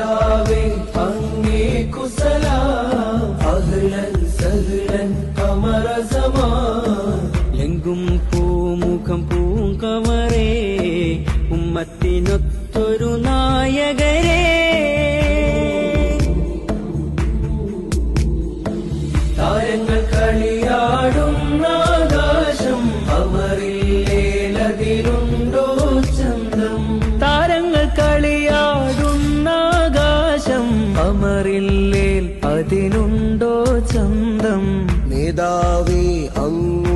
നേതാവേ അങ്ങേക്കു സലാം അഹ്ലൻ സഹ്ലൻ ഖമറ സമാൻ എങ്കും പൂമുഖം പൂങ്കമറേ ഉമ്മത്തിനൊത്തൊരു നായകരേ താരങ്ങൾ കളിയാടുന്ന ആകാശം അമറില്ലേലതിലുണ്ടോ ചന്തം താരങ്ങൾ കളിയാടുന്ന ആകാശം അമറില്ലേൽ അതിനുണ്ടോ ചന്തം നേതാവേ അങ്ങ്